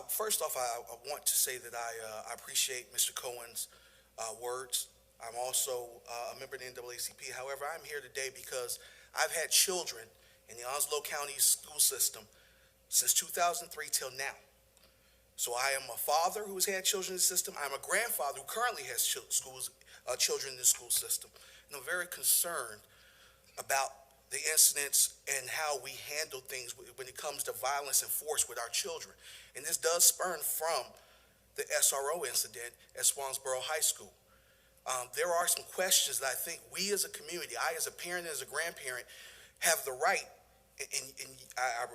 First off, I want to say that I appreciate Mr. Cohen's words. I'm also a member of the NAACP. However, I'm here today because I've had children in the Onslow County School System since 2003 till now. So I am a father who has had children in the system. I'm a grandfather who currently has children in the school system. And I'm very concerned about the incidents and how we handle things when it comes to violence and force with our children. And this does spurn from the SRO incident at Swansboro High School. There are some questions that I think we as a community, I as a parent and as a grandparent, have the right, and I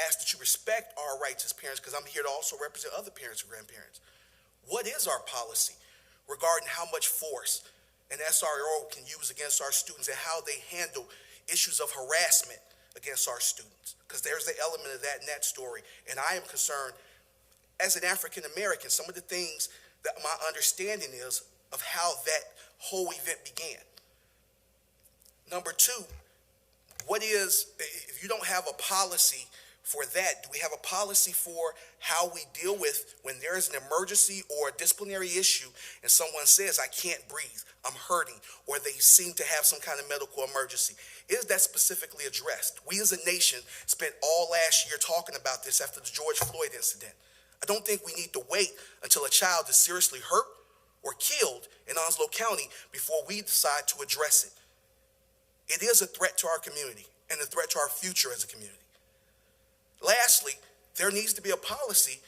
ask that you respect our rights as parents, because I'm here to also represent other parents and grandparents. What is our policy regarding how much force an SRO can use against our students and how they handle issues of harassment against our students? Because there's the element of that in that story. And I am concerned, as an African American, some of the things that my understanding is of how that whole event began. Number two, if you don't have a policy for that, do we have a policy for how we deal with when there is an emergency or a disciplinary issue and someone says, I can't breathe, I'm hurting, or they seem to have some kind of medical emergency? Is that specifically addressed? We as a nation spent all last year talking about this after the George Floyd incident. I don't think we need to wait until a child is seriously hurt or killed in Onslow County before we decide to address it. It is a threat to our community and a threat to our future as a community. Lastly, there needs to be a policy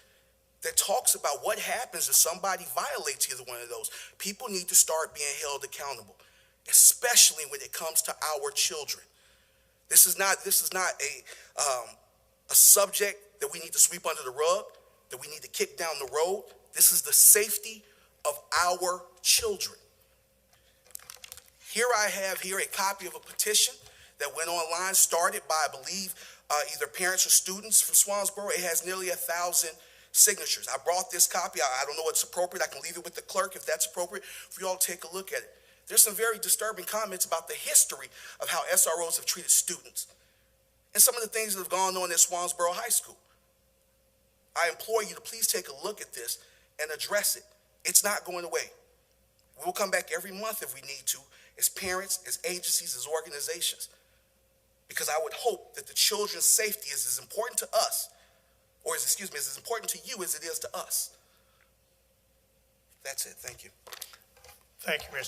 that talks about what happens if somebody violates either one of those. People need to start being held accountable, especially when it comes to our children. This is not a subject that we need to sweep under the rug, that we need to kick down the road. This is the safety of our children. Here I have a copy of a petition that went online, started by, I believe, either parents or students from Swansboro. It has nearly 1,000 signatures. I brought this copy. I don't know what's appropriate. I can leave it with the clerk if that's appropriate for you all to take a look at it. There's some very disturbing comments about the history of how SROs have treated students and some of the things that have gone on at Swansboro High School. I implore you to please take a look at this and address it. It's not going away. We'll come back every month if we need to, as parents, as agencies, as organizations, because I would hope that the children's safety is as important to us, is as important to you as it is to us. That's it. Thank you. Thank you, Mr.